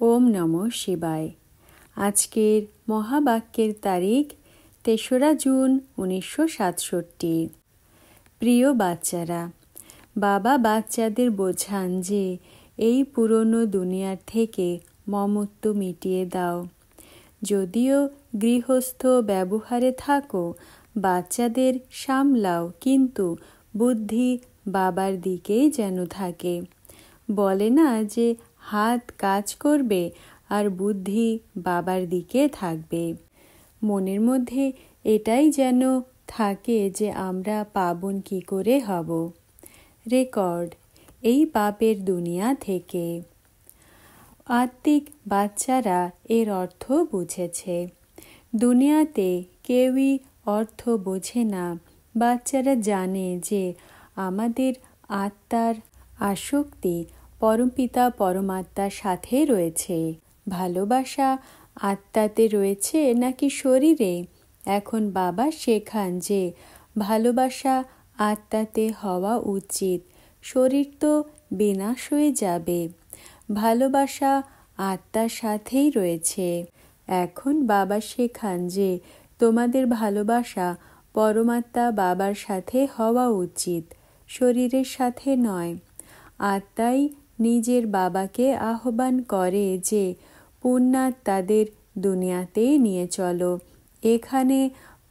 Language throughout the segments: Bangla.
ওম নমঃ শিবায়। আজকের মহাবাক্যের তারিখ ৩রা জুন ১৯৬৭। প্রিয় বাচ্চারা, বাবা বাচ্চাদের বোঝান যে এই পুরনো দুনিয়ার থেকে মমত্ব মিটিয়ে দাও। যদিও গৃহস্থ ব্যবহারে থাকো, বাচ্চাদের সামলাও, কিন্তু বুদ্ধি বাবার দিকেই যেন থাকে। বলে না যে হাত কাজ করবে আর বুদ্ধি বাবার দিকে থাকবে। মনের মধ্যে এটাই যেন থাকে যে আমরা পাবন কি করে হব। রেকর্ড এই পাপের দুনিয়া থেকে। আত্মিক বাচ্চারা এর অর্থ বুঝেছে। দুনিয়াতে কেউই অর্থ বোঝে না। বাচ্চারা জানে যে আমাদের আত্মার আসক্তি পরমপিতা পরমাত্মার সাথে রয়েছে। ভালোবাসা আত্মাতে রয়েছে নাকি শরীরে? এখন বাবা শেখান যে ভালোবাসা আত্মাতে হওয়া উচিত। শরীর তো বিনাশ হয়ে যাবে। ভালোবাসা আত্মার সাথেই রয়েছে। এখন বাবা শেখান যে তোমাদের ভালোবাসা পরমাত্মা বাবার সাথে হওয়া উচিত, শরীরের সাথে নয়। আত্মাই নিজের বাবাকে আহ্বান করে যে পুণ্যাত্মাদের দুনিয়াতে নিয়ে চলো। এখানে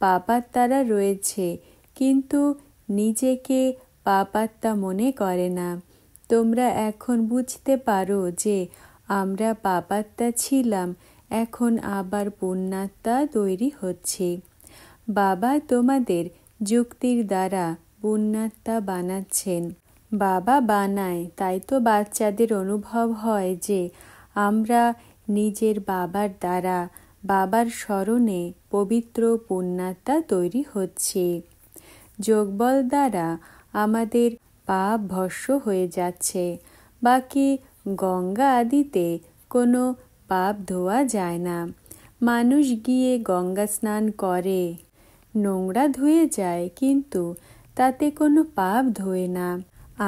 পাপাত্মারা রয়েছে, কিন্তু নিজেকে পাপাত্মা মনে করে না। তোমরা এখন বুঝতে পারো যে আমরা পাপাত্মা ছিলাম, এখন আবার পুণ্যাত্মা তৈরি হচ্ছে। বাবা তোমাদের যুক্তির দ্বারা পুণ্যাত্মা বানাচ্ছেন। বাবা বানায়, তাই তো বাচ্চাদের অনুভব হয় যে আমরা নিজের বাবার দ্বারা, বাবার স্মরণে পবিত্র পুণ্যাত্মা তৈরি হচ্ছে। যোগবল দ্বারা আমাদের পাপ ভস্ম হয়ে যাচ্ছে। বাকি গঙ্গা আদিতে কোনো পাপ ধোয়া যায় না। মানুষ গিয়ে গঙ্গা স্নান করে, নোংরা ধুয়ে যায়, কিন্তু তাতে কোনো পাপ ধোয় না।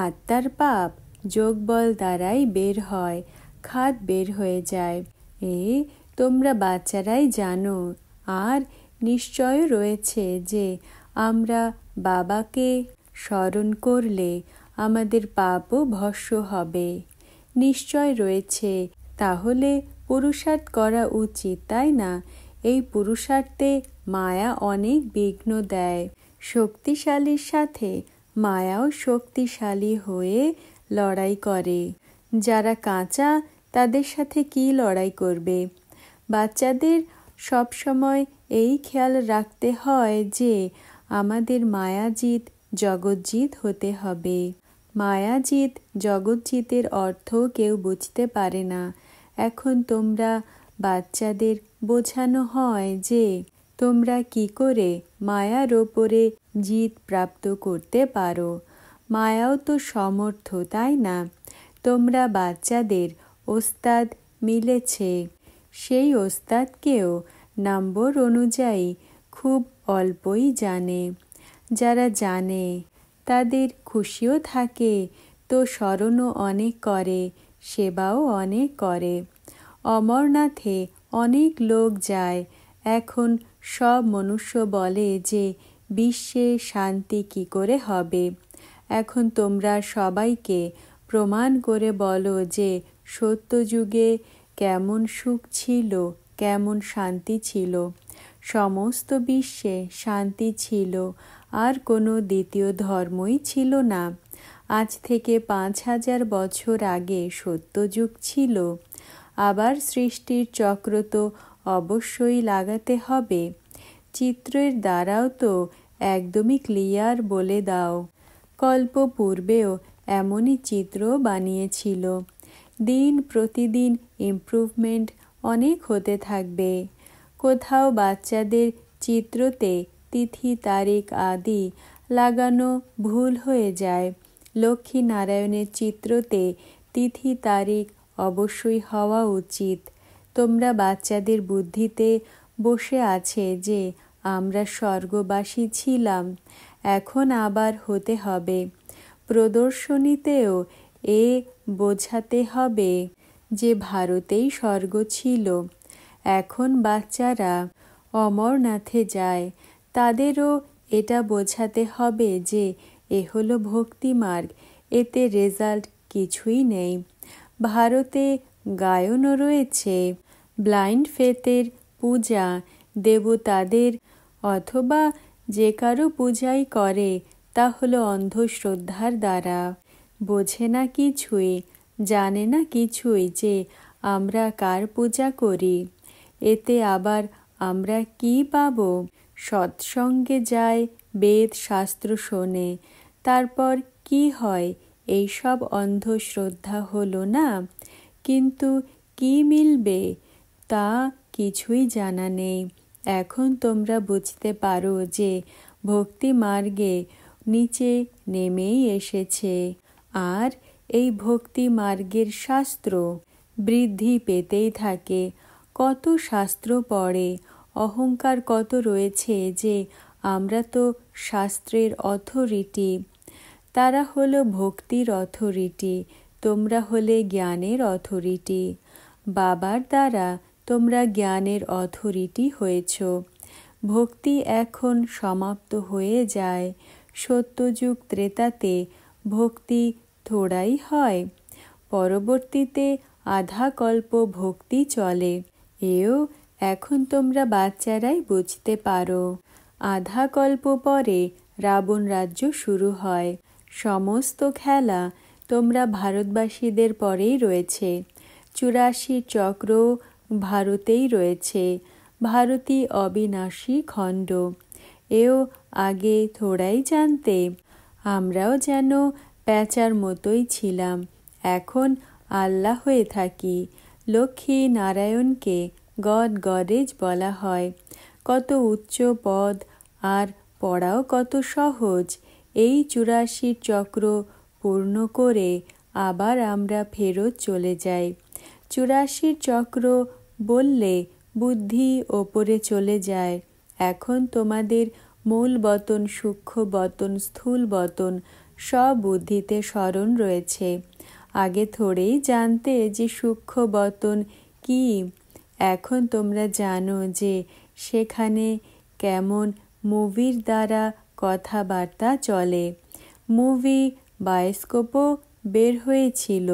আত্মার পাপ যোগবল দ্বারাই বের হয়, খাদ বের হয়ে যায়। তোমরা বাচ্চারাই জানো। আর নিশ্চয় রয়েছে যে আমরা বাবাকে স্মরণ করলে আমাদের পাপও ভস্ম হবে। নিশ্চয় রয়েছে, তাহলে পুরুষার্থ করা উচিত, তাই না? এই পুরুষার্থে মায়া অনেক বিঘ্ন দেয়। শক্তিশালীর সাথে মায়াও শক্তিশালী হয়ে লড়াই করে। যারা কাঁচা তাদের সাথে কি লড়াই করবে? বাচ্চাদের সবসময় এই খেয়াল রাখতে হয় যে আমাদের মায়াজিত জগৎজিত হতে হবে। মায়াজিত জগৎজিতের অর্থ কেউ বুঝতে পারে না। এখন তোমরা বাচ্চাদের বোঝানো হয় যে তোমরা কি করে মায়ার ওপরে জিত প্রাপ্ত করতে পারো। মায়াও তো সমর্থ, তাই না? তোমরা বাচ্চাদের ওস্তাদ মিলেছে। সেই ওস্তাদকেও নম্বর অনুযায়ী খুব অল্পই জানে। যারা জানে তাদের খুশিও থাকে, তো স্মরণও অনেক করে, সেবাও অনেক করে। অমরনাথে অনেক লোক যায়। এখন সব মনুষ্য বলে যে বিশ্বে শান্তি কি করে হবে। এখন তোমরা সবাইকে প্রমাণ করে বলো যে সত্যযুগে কেমন সুখ ছিল, কেমন শান্তি ছিল। সমস্ত বিশ্বে শান্তি ছিল, আর কোনো দ্বিতীয় ধর্মই ছিল না। আজ থেকে ৫,০০০ বছর আগে সত্যযুগ ছিল। আবার সৃষ্টির চক্র তো অবশ্যই লাগাতে হবে। চিত্রের দ্বারাও তো একদমই ক্লিয়ার বলে দাও। কল্প পূর্বেও এমনই চিত্র বানিয়েছিল। দিন প্রতিদিন ইমপ্রুভমেন্ট অনেক হতে থাকবে। কোথাও বাচ্চাদের চিত্রতে তিথি তারিখ আদি লাগানো ভুল হয়ে যায়। লক্ষ্মী নারায়ণের চিত্রতে তিথি তারিখ অবশ্যই হওয়া উচিত। তোমরা বাচ্চাদের বুদ্ধিতে বসে আছে যে আমরা স্বর্গবাসী ছিলাম, এখন আবার হতে হবে। প্রদর্শনীতেও বোঝাতে হবে যে ভারতেই স্বর্গ ছিল। এখন বাচ্চারা অমরনাথে যায়, তাদেরও এটা বোঝাতে হবে যে এ হলো ভক্তিমার্গ, এতে রেজাল্ট কিছুই নেই। ভারতে গায়নও রয়েছে, ব্লাইন্ড ফেথের পূজা দেবতাদের অথবা যে কারো পূজাই করে তা হলো অন্ধশ্রদ্ধার দ্বারা। বোঝে না কিছুই, জানে না কিছুই যে আমরা কার পূজা করি। এতে আবার আমরা কি পাব? সৎসঙ্গে যায়, বেদ শাস্ত্র শোনে, তারপর কি হয়? এইসব অন্ধশ্রদ্ধা হলো না? কিন্তু কি মিলবে তা কিছুই জানা নেই। এখন তোমরা বুঝতে পারো যে ভক্তি মার্গে নিচে নেমেই এসেছে, আর এই ভক্তি মার্গের শাস্ত্র বৃদ্ধি পেতেই থাকে। কত শাস্ত্র পড়ে, অহংকার কত রয়েছে যে আমরা তো শাস্ত্রের অথরিটি। তারা হলো ভক্তির অথরিটি, তোমরা হলে জ্ঞানের অথরিটি। বাবার দ্বারা তোমরা জ্ঞানের অথরিটি হয়েছ। ভক্তি এখন সমাপ্ত হয়ে যায়। সত্যযুগ ত্রেতাতে ভক্তি থোড়াই হয়, পরবর্তীতে আধা কল্প ভক্তি চলে। এও এখন তোমরা বাচ্চারাই বুঝতে পারো। আধা কল্প পরে রাবণ রাজ্য শুরু হয়। সমস্ত খেলা তোমরা ভারতবাসীদের পরেই রয়েছে। 84 চক্র ভারতেই রয়েছে। ভারতী অবিনাশী খণ্ড, এও আগে থোড়াই জানতে। আমরাও যেন প্যাঁচার মতোই ছিলাম, এখন আল্লাহ হয়ে থাকি। লক্ষ্মী নারায়ণকে গড গডেজ বলা হয়। কত উচ্চ পদ, আর পড়াও কত সহজ। এই 84 চক্র পূর্ণ করে আবার আমরা ফেরত চলে যাই। 84 চক্র বললে বুদ্ধি ওপরে চলে যায়। এখন তোমাদের মূল বতন, সূক্ষ্ম বতন, স্থূল বতন সব বুদ্ধিতে স্মরণ রয়েছে। আগে থোড়েই জানতে যে সূক্ষ্ম বতন কি। এখন তোমরা জানো যে সেখানে কেমন মুভির দ্বারা কথাবার্তা চলে। মুভি বায়োস্কোপও বের হয়েছিল,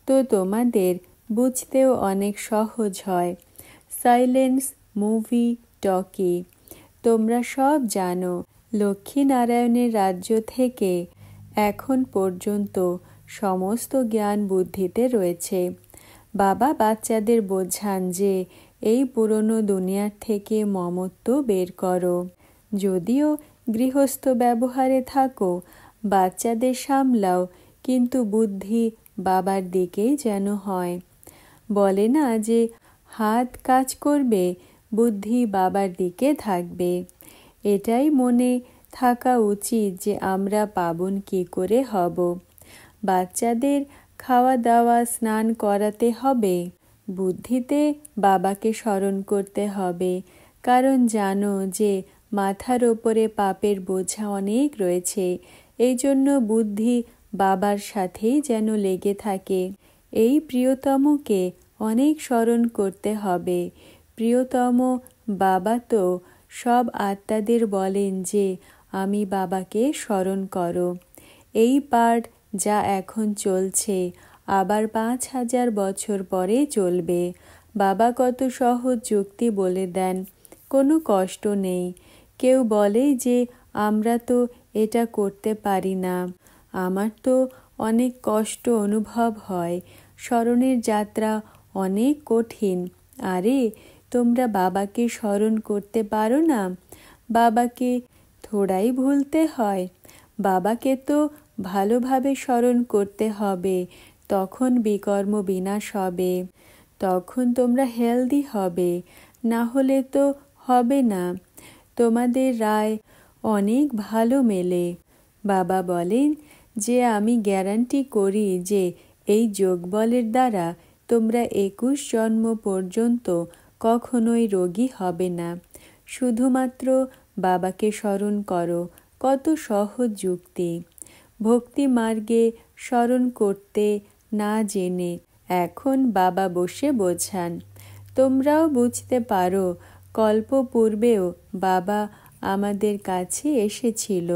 তো তোমাদের বুঝতেও অনেক সহজ হয়। সাইলেন্স মুভি টকি তোমরা সব জানো। লক্ষ্মীনারায়ণের রাজ্য থেকে এখন পর্যন্ত সমস্ত জ্ঞান বুদ্ধিতে রয়েছে। বাবা বাচ্চাদের বোঝান যে এই পুরনো দুনিয়ার থেকে মমত্ব বের করো। যদিও গৃহস্থ ব্যবহারে থাকো, বাচ্চাদের সামলাও, কিন্তু বুদ্ধি বাবার দিকেই যেন হয়। বলে না যে হাত কাজ করবে, বুদ্ধি বাবার দিকে থাকবে। এটাই মনে থাকা উচিত যে আমরা পাবন কি করে হব। বাচ্চাদের খাওয়া দাওয়া স্নান করাতে হবে, বুদ্ধিতে বাবাকে স্মরণ করতে হবে। কারণ জানো যে মাথার ওপরে পাপের বোঝা অনেক রয়েছে, এই জন্য বুদ্ধি বাবার সাথেই যেন লেগে থাকে। এই প্রিয়তমকে অনেক স্মরণ করতে হবে। প্রিয়তম বাবা তো সব আত্মাদের বলেন যে আমি বাবাকে স্মরণ করো। এই পাঠ যা এখন চলছে আবার 5000 বছর পরে চলবে। বাবা কত সহজ যুক্তি বলে দেন, কোনো কষ্ট নেই। কেউ বলে যে আমরা তো এটা করতে পারি না, আমার তো অনেক কষ্ট অনুভব হয়, স্মরণের যাত্রা অনেক কঠিন। আরে তোমরা বাবাকে স্মরণ করতে পারো না? বাবাকে থোড়াই ভুলতে হয়। বাবাকে তো ভালোভাবে স্মরণ করতে হবে, তখন বিকর্ম বিনাশ হবে, তখন তোমরা হেলদি হবে, না হলে তো হবে না। তোমাদের রায় অনেক ভালো মেলে। বাবা বলেন যে আমি গ্যারান্টি করি যে এই যোগবলের দ্বারা তোমরা 21 জন্ম পর্যন্ত কখনোই রোগী হবে না। শুধুমাত্র বাবাকে স্মরণ করো, কত সহজ যুক্তি। ভক্তি মার্গে স্মরণ করতে না জেনে এখন বাবা বসে বোঝান। তোমরাও বুঝতে পারো, কল্প পূর্বেও বাবা আমাদের কাছে এসেছিল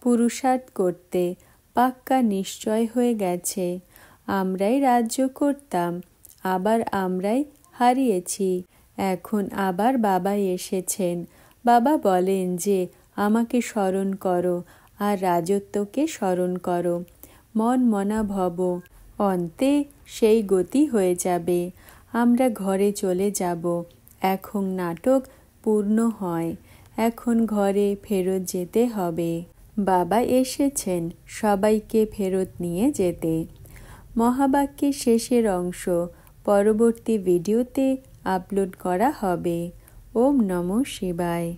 পুরুষার্থ করতে। পাক্কা নিশ্চয় হয়ে গেছে, আমরাই রাজ্য করতাম, আবার আমরাই হারিয়েছি। এখন আবার বাবা এসেছেন। বাবা বলেন যে আমাকে স্মরণ করো আর রাজত্বকে স্মরণ করো। মন মনা ভব, অন্তে সেই গতি হয়ে যাবে। আমরা ঘরে চলে যাব। এখন নাটক পূর্ণ হয়, এখন ঘরে ফেরত যেতে হবে। বাবা এসেছেন সবাইকে ফেরত নিয়ে যেতে। মহাবাক্যের শেষের অংশ পরবর্তী ভিডিওতে আপলোড করা হবে। ওম নমঃ শিবায়।